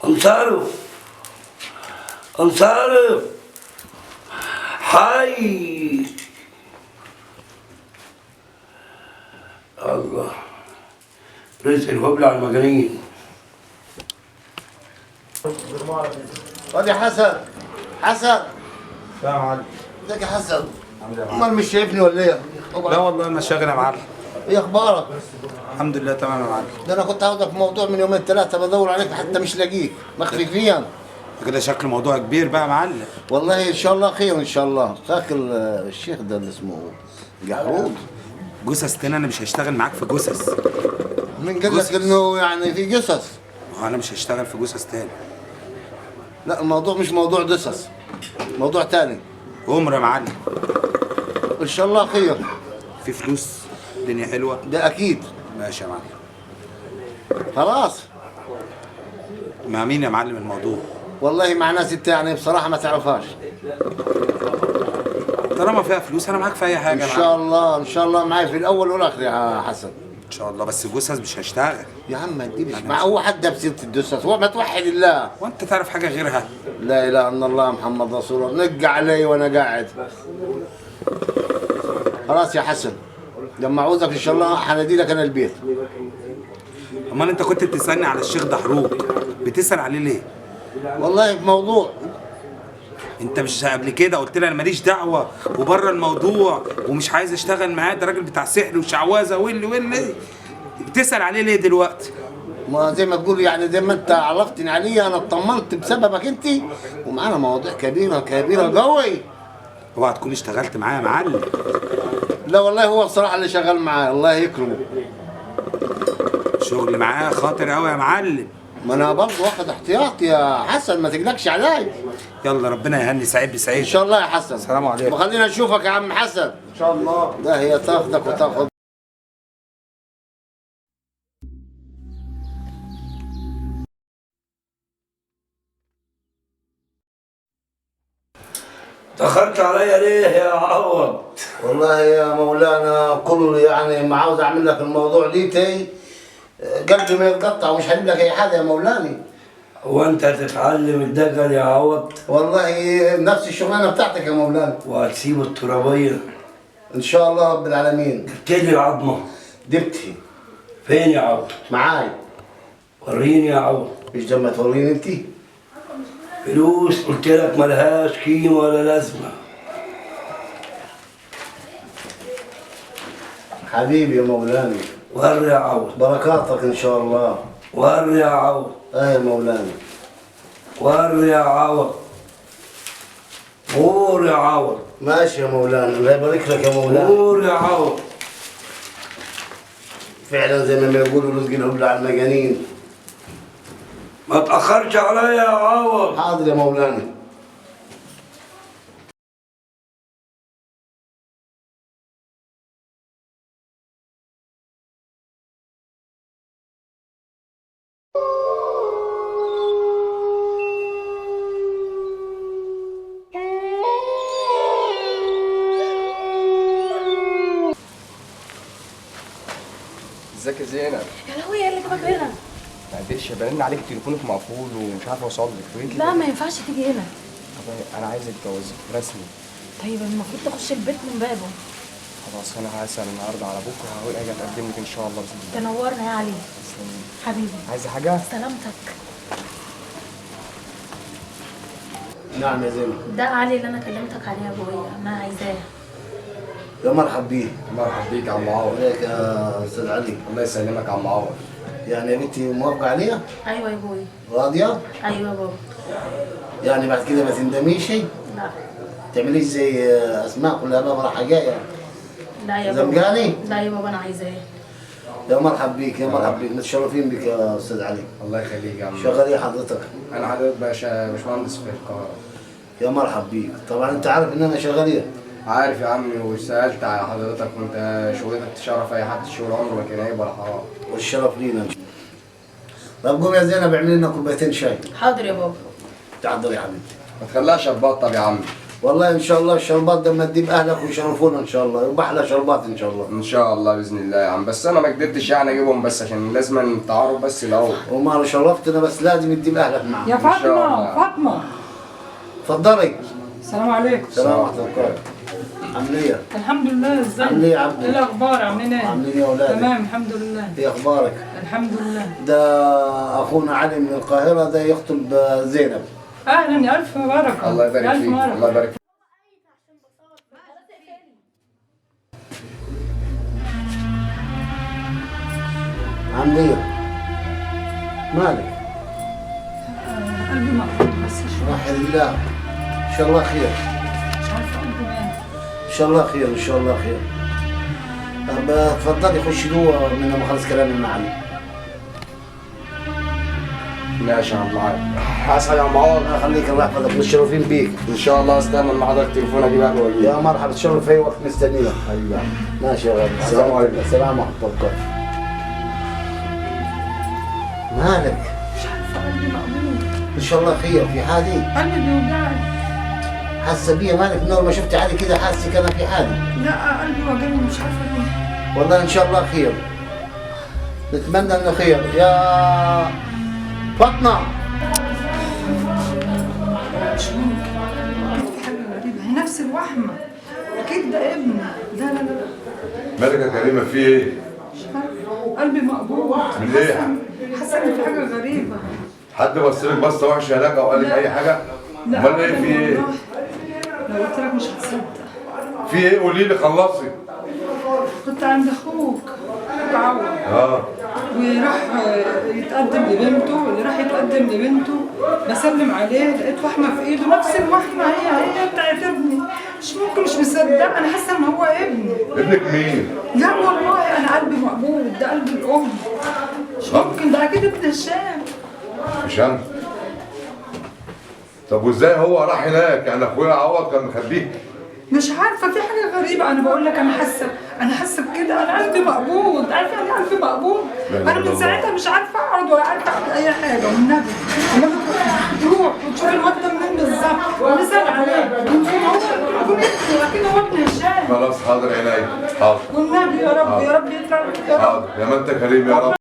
انصرف. انصرف. حي. الله. رزق الهبل على المجانين. وادي حسن. حسن. يا معلم. ازيك يا حسن؟ امال مش شايفني ولا ايه؟ لا والله انا شاغل يا معلم. ايه اخبارك؟ الحمد لله تمام يا معلم. ده انا كنت عاوزك في موضوع من يومين ثلاثه بدور عليك حتى مش لاقيك، مخفي فيا. كده شكل موضوع كبير بقى يا معلم. والله ان شاء الله خير ان شاء الله. فاكر الشيخ ده اللي اسمه جحرود؟ جثث تاني انا مش هشتغل معاك في جثث. مين قال لك انه يعني في جثث؟ انا مش هشتغل في جثث تاني. لا الموضوع مش موضوع جثث، موضوع تاني. عمر يا معلم. ان شاء الله خير. في فلوس؟ الدنيا حلوه؟ ده اكيد. ماشي يا معلم. خلاص. مع مين يا معلم الموضوع؟ والله مع ناس انت يعني بصراحه ما تعرفهاش. طالما فيها فلوس انا معاك في اي حاجه. ان شاء الله ان شاء الله معاي في الاول والاخر يا حسن. ان شاء الله، بس الجثث مش هشتغل. يا عم ما تجيبش مع هو حد بسيره الدسس، هو ما توحد الله. وانت تعرف حاجه غيرها؟ لا اله الا الله محمد رسول الله. نق علي وانا قاعد. خلاص يا حسن لما عاوزك ان شاء الله هنادي لك انا البيت. امال انت كنت بتسالني على الشيخ دحروج، بتسال عليه ليه؟ والله في موضوع. انت مش قبل كده قلت لي انا ماليش دعوه وبره الموضوع ومش عايز اشتغل معاه، ده راجل بتاع سحر وشعوذه واللي بتسال عليه ليه دلوقتي؟ ما زي ما تقول يعني زي ما انت عرفتني عليه انا اطمنت بسببك انت، ومعانا مواضيع كبيره قوي. اوعى تكون اشتغلت معاه يا معلم. لا والله هو الصراحه اللي شغال معاه الله يكرمه. شغل معاه خاطر قوي يا معلم. ما انا برضه واخد احتياط يا حسن ما تقلقش عليا. يلا ربنا يهني سعيد بسعيد. ان شاء الله يا حسن. السلام عليكم. وخلينا نشوفك يا عم حسن ان شاء الله. ده هي تاخدك وتاخد. تأخرت عليا ليه يا عوض؟ والله يا مولانا كل يعني ما عاوز اعمل لك الموضوع ليتي قلبي ما يتقطع ومش هجيب لك اي حاجه يا مولاني. هو انت هتتعلم الدجل يا عوض؟ والله نفس الشغلانه بتاعتك يا مولانا. وهتسيب الترابيه؟ ان شاء الله رب العالمين. جبت لي العظمه؟ جبتي. فين يا عوض؟ معاي. وريني يا عوض. ايش لما توريني انت؟ فلوس قلت لك ملهاش قيمه ولا لازمه. حبيبي يا مولاني. وري يا عوض. بركاتك ان شاء الله. وري يا عوض. يا مولاني. وري يا عوض. قول يا عوض. ماشي يا مولانا الله يبارك لك يا مولانا. قول يا عوض. فعلا زي ما يقولوا رزق الهبل على المجانين. ما تأخرش عليا يا عوض. حاضر يا مولانا. ازيك يا زينب؟ يا لهوي ايه اللي جابك هنا؟ معلش برن عليك تليفونك مقفول ومش عارف اوصل لك وانت لا ما ينفعش تيجي هنا. طب انا عايز اتجوز رسمي. طيب المفروض تخش البيت من بابه. خلاص انا هسأل النهارده على بكره وهقول اجي اتقدم لك ان شاء الله باذن الله. تنورنا يا علي. تسلمي. حبيبي. عايزه حاجه؟ سلامتك. نعم يا زينب. ده علي اللي انا كلمتك عليه يا ابويا، انا عايزاه. يا مرحب بيه. مرحب بيك يا عم عوض. ازيك يا استاذ علي؟ الله يسلمك يا عم عوض. يعني يا بنتي موافقه عليها؟ ايوه يا ابويا. راضيه؟ ايوه يا بابا. يعني بعد كده ما تندميش؟ لا. تعمليش زي اسماء كلها بابا راح جايه. لا يا بابا. زمجاني؟ لا يا بابا انا عايزاه. يا مرحب بيك يا مرحب بيك، متشرفين بك يا استاذ علي. الله يخليك يا عم. شغال ايه حضرتك؟ انا حضرتك باشمهندس في القاهره. يا مرحب بيك، طبعا انت عارف ان انا شغال ايه؟ عارف يا عمي وسالت على حضرتك وانت شغلتك تشرف اي حد، الشغل عمره ما كان عيب ولا حرام. والشرف لينا ان شاء الله. طب قوم يا زينب اعملي لنا كوبايتين شاي. حاضر يا بابا. تحضري يا حبيبتي. ما تخليها شربات طب يا عم. والله ان شاء الله الشربات ده لما تجيب اهلك ويشرفونا ان شاء الله، يبقى احلى شربات ان شاء الله. ان شاء الله باذن الله يا عم، بس انا ما قدرتش يعني اجيبهم بس عشان لازم التعارف بس الاول. وما شرفتنا بس لازم تجيب اهلك معاك. يا فاطمه فاطمه. اتفضلي. السلام عليكم. السلام ورحمه الله. عامله ايه؟ الحمد لله. ازيك؟ عامله ايه يا عبد؟ ايه الاخبار؟ عاملين ايه؟ عاملين ايه يا اولاد؟ تمام الحمد لله. ايه اخبارك؟ الحمد لله. ده اخونا علي من القاهره، ده يخطب زينب. اهلا يا الف بركه. الله يبارك فيك. الله يبارك فيك. عامله ايه؟ مالك؟ قلبي مقبوض بس شويه. وحد الله. ان شاء الله خير. مش عارفه قلبي مالك. ان شاء الله خير ان شاء الله خير. طب اتفضلي خشي جوه من ما خلص كلامي مع علي. ماشي يا عم عوض. هسعد يا عم عوض. الله يخليك الله يحفظك، متشرفين بيك. ان شاء الله استنى لما حضرتك تليفون اجيب قهوه واجيب. يا مرحبا تشرف في اي وقت مستنيك. حبيبي. ماشي يا غالي. السلام عليكم. السلام ورحمه الله وبركاته. مالك؟ مش عارفه قلبي مقبوض. ان شاء الله خير. في حالي؟ قلبي بيوجعني. حاسه بيا مالك؟ من اول ما شفت علي كده حاسك انا في حالي. لا قلبي وجعني مش عارفه ليه. والله ان شاء الله خير. نتمنى انه خير. يا فاطمه مش ممكن، اكيد في حاجه غريبه، هي نفس الوحمه، اكيد ده ابني. لا لا لا مالك يا كريمه في ايه؟ مش عارفة. قلبي مقبوض. من ايه؟ حاسه ان في حاجه غريبه. حد بصلك بصه وحشه هناك او قالك اي حاجه؟ لا امال ايه في ايه؟ والله. لو قلت لك مش هتصدق. في ايه قولي لي خلصي. كنت عند اخوك عوض وراح يتقدم لبنته، اللي راح يتقدم لبنته بسلم عليه لقيت وحمه في ايده نفس الوحمه هي بتاعت ابني. مش ممكن، مش مصدقه، انا حاسه ان هو ابني. ابنك مين؟ لا والله انا قلبي مقبوض، ده قلب الام. مش ممكن، ده اكيد ابن هشام. هشام؟ طب وازاي هو راح هناك؟ يعني اخويا عوض كان مخبيه؟ مش عارفه، في حاجه غريبه. انا بقول لك انا حاسه بكده، انا قلبي مقبوض. عارفه يعني قلبي مقبوض؟ انا من ساعتها مش عارفه اقعد ولا عارفه اعمل اي حاجه. والنبي لما تروح وتشوف الواد ده منين بالظبط ونسال عليه يمكن هو يكون ابني، اكيد هو ابن هشام. خلاص حاضر عينيا حاضر. والنبي يا رب يا رب يطلع يا رب. حاضر يا ما انت كريم يا رب.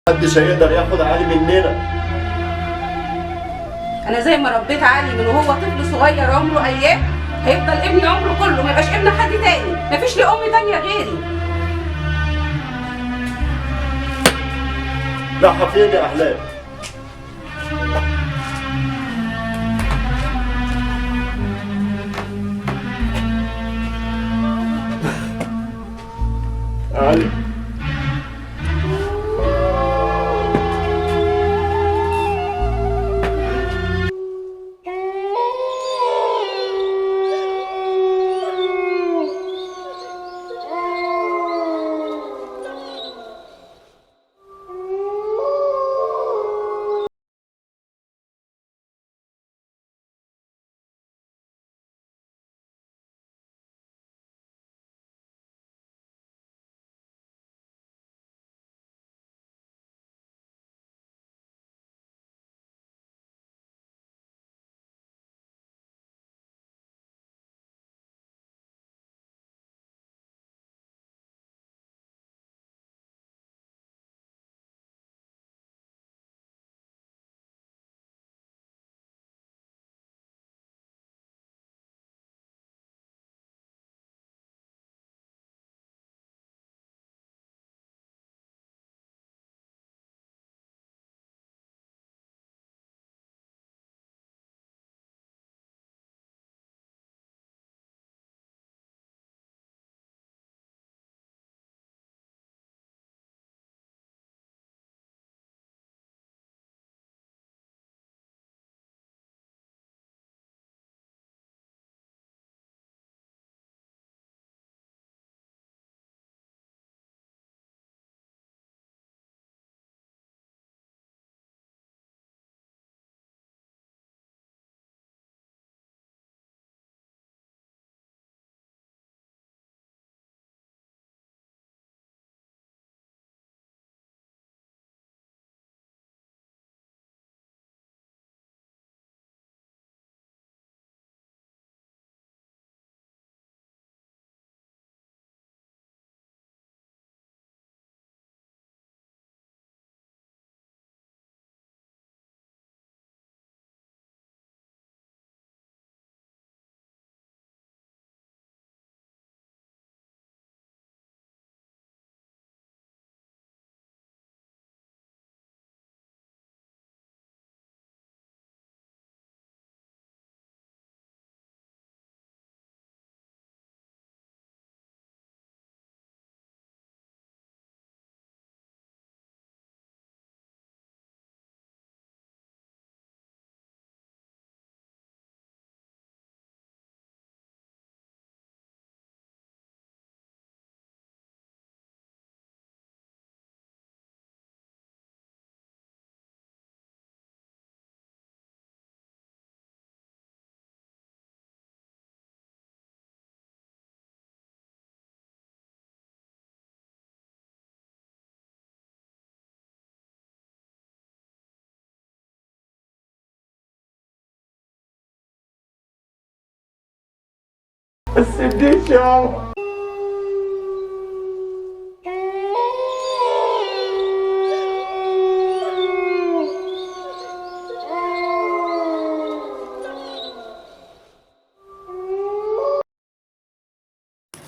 محدش هيقدر ياخد علي مننا. انا زي ما ربيت علي من وهو طفل صغير عمره ايام هيفضل ابني عمره كله، ما يبقاش ابن حد تاني، مفيش لي ام تانيه غيري. راحة فين يا احلام؟ علي السديش يا عمر.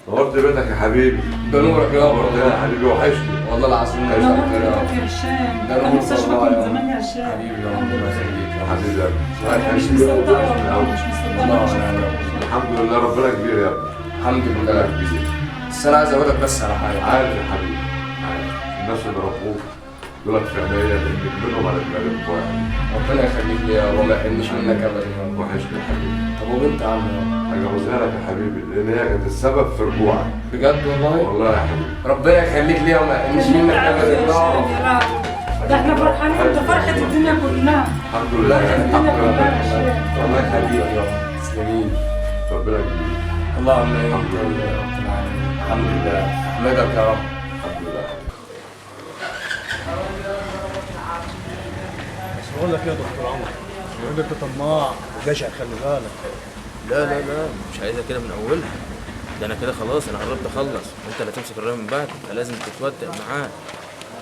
نورت بيتك يا حبيبي. ده نورك يا نورت يا حبيبي، وحشني والله العظيم. نورت بيتك يا هشام، ده انا نفسي اشوفك من نور زمان يا هشام. حبيبي يا رب الله يخليك يا حبيبي انا مش مصدقه والله، مش مصدقه. الحمد لله ربنا كبير يا ابني. الحمد لله كبير. بس انا عايز اقول لك بس على حاجه. عارف يا حبيبي، عارف الناس اللي ربوك دولت في عينيا لانك منهم على دماغك واحد. ربنا يخليك لي يا رب، ما يحرمنيش منك ابدا يا رب. وحشني يا حبيبي. طب وبنت عم هجوزها لك يا حبيبي لان هي كانت السبب في رجوعك. بجد والله؟ والله يا حبيبي. ربنا يخليك لي وما يحرمنيش منك ابدا يا رب. ده احنا فرحانين، انت فرحة الدنيا كلها. الحمد لله. الحمد لله. الله يخليك يا رب. تسلمين. ربنا يخليك. اللهم امين يا رب العالمين. الحمد لله. احمدك يا رب. الحمد لله. بس بقول لك ايه يا دكتور عمر، بيقول لك انت طماع وجشع، خلي بالك. لا لا لا، مش عايزها كده من اولها. ده انا كده خلاص، انا قربت اخلص، وانت اللي هتمسك الرايه من بعد، فلازم تتودق معاه.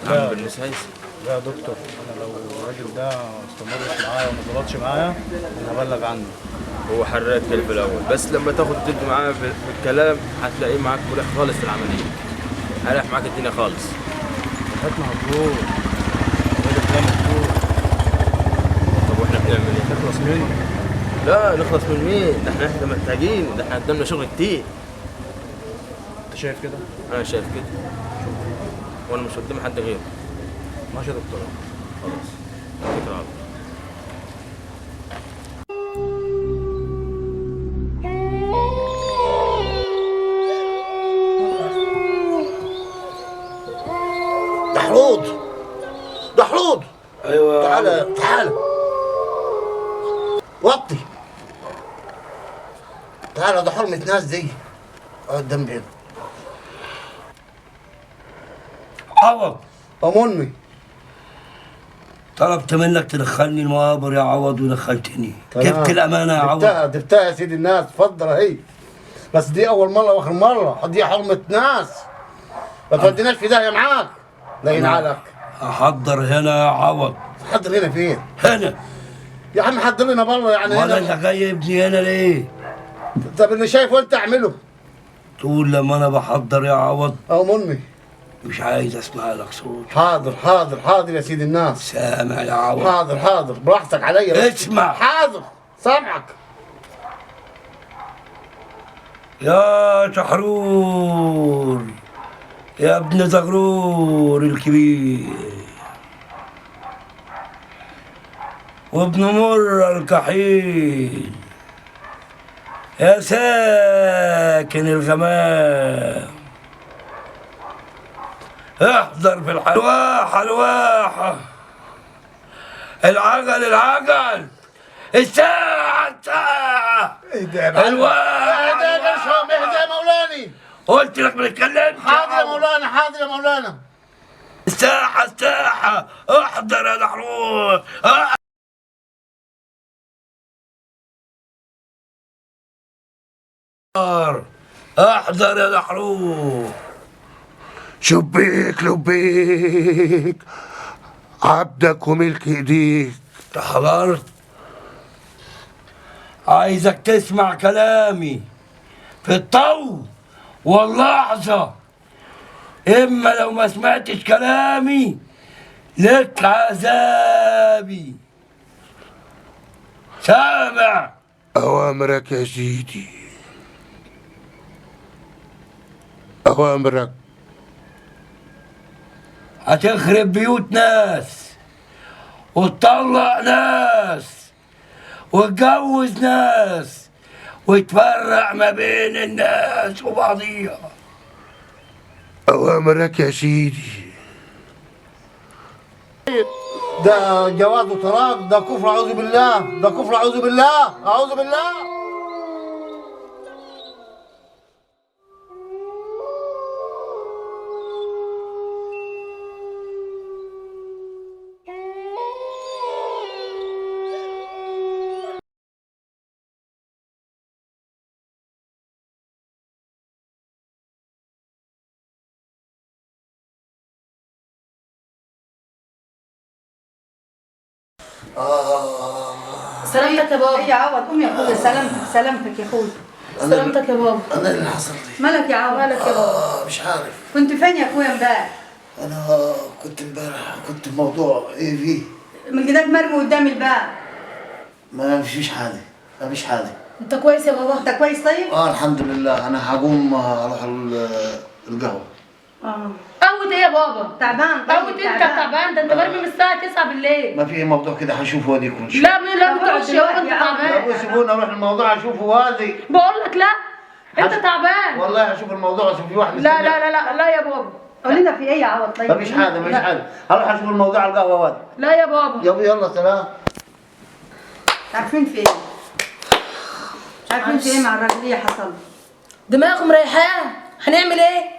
لا. عم بالنسايس. لا يا دكتور، انا لو الراجل ده ما استمرش معايا وما ظبطش معايا انا هبلغ عنه. هو حراق كده في الاول، بس لما تاخد تدي معاه بالكلام هتلاقيه معاك مريح خالص في العمليه، هيريح معاك الدنيا خالص. حياتنا هتروح، الراجل ده مفتوح. طب واحنا بنعمل ايه؟ نخلص منه. لا نخلص من مين؟ ده احنا محتاجين، ده احنا قدامنا شغل كتير. انت شايف كده؟ انا شايف كده، وانا مش قدامي حد غيره. ماشي يا دكتور. خلاص اتكل على الله. دحروض دحروض، ايوه تعالى تعالى وطي، تعالى ده حرمة ناس دي. اقعد جنبي هنا. عوض امي طلبت منك تدخلني المقابر يا عوض ودخلتني. جبت الامانه يا عوض. جبتها يا سيدي الناس، اتفضل اهي. بس دي اول مره واخر مره، دي حرمة ناس، ما توديناش في داهيه معاك. لا ينعلك. احضر هنا يا عوض. حضر هنا فين؟ هنا يا عم حضر لنا بره يعني هنا. ولا انت جاي ابني هنا ليه؟ طب اللي شايفه انت اعمله. تقول لما انا بحضر يا عوض. امي مش عايز اسمع لك صوت. حاضر حاضر حاضر يا سيدي الناس. سامع يا عوض. حاضر حاضر براحتك عليا. اسمع. حاضر سامعك. يا شحرور يا ابن زغرور الكبير وابن مر الكحيل، يا ساكن الغمام، احضر في الواحة الواحة، العجل الساعة اهدى يا قرشهم، اهدى يا مولاني. قلت لك ما تتكلمش. حاضر يا مولانا، حاضر يا مولانا. الساحة احضر يا دحروح. احضر يا دحروح. شبيك لبيك عبدك وملك ايديك. حضرت، عايزك تسمع كلامي في الطو واللحظة، إما لو ما سمعتش كلامي لك عذابي. سامع؟ أوامرك يا سيدي، أوامرك. هتخرب بيوت ناس وتطلق ناس وتجوز ناس وتفرق ما بين الناس وبعضيها. أوامرك يا سيدي. ده جواز وطلاق، ده كفر أعوذ بالله، ده كفر أعوذ بالله، أعوذ بالله. سلامتك يا بابا. يا عوض قوم يا اخويا. سلامتك يا اخويا. سلامتك يا بابا. أنا اللي حصل لي. مالك يا عوض؟ مالك يا بابا؟ مش عارف. كنت فين يا اخويا امبارح؟ أنا كنت امبارح كنت في موضوع إيه فيه؟ من جدك مرمي قدام الباب. ما فيش حاجة، ما فيش حاجة. انت كويس يا بابا؟ انت كويس طيب؟ الحمد لله. أنا هقوم أروح القهوة. قهوة ايه يا بابا؟ تعبان. قهوة ايه؟ انت تعبان؟ ده انت مرمي من الساعة 9 بالليل. ما في موضوع كده هشوفه واديكم. لا ما تقعدش دلوقتي، انت تعبان. يا سيبونا اروح الموضوع اشوفه وادي. بقول لك لا، انت تعبان. والله هشوف الموضوع اشوف في واحد. لا يا بابا. قول لنا في ايه يا عوض طيب؟ مفيش حاجة مفيش حاجة. هروح اشوف الموضوع على القهوة وادي. لا يا بابا. يلا سلام. عارفين في ايه؟ عارفين في ايه مع الراجلية حصل؟ دماغهم مريحاه، هنعمل ايه؟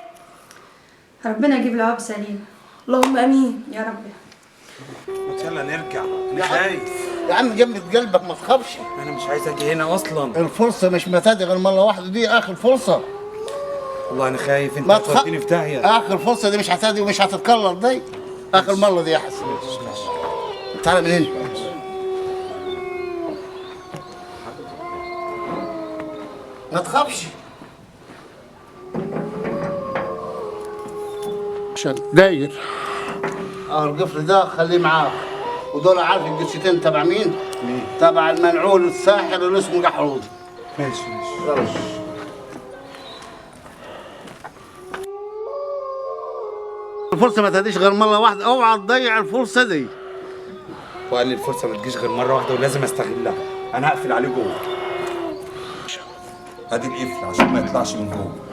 ربنا يجيب له عقب سليم. اللهم امين يا رب. يلا نرجع، انا خايف. يا عم جمد قلبك ما تخافش. انا مش عايز اجي هنا اصلا. الفرصة مش متادة غير مرة واحدة، دي آخر فرصة. والله انا خايف، انت هتوديني في داهية. آخر فرصة دي مش هتادي ومش هتتكرر دي. آخر مرة دي يا حسن. تعال من هنا. ما تخافش. داير. القفل ده خليه معاك، ودول عارف القرشتين تبع مين؟ تبع المنعول الساحر اللي اسمه قحروز. ماشي ماشي. الفرصة ما تهديش غير مرة واحدة، اوعى تضيع الفرصة دي. وقال لي الفرصة ما تجيش غير مرة واحدة ولازم استغلها. أنا هقفل عليه جوه. ادي القفل عشان ما يطلعش من جوه.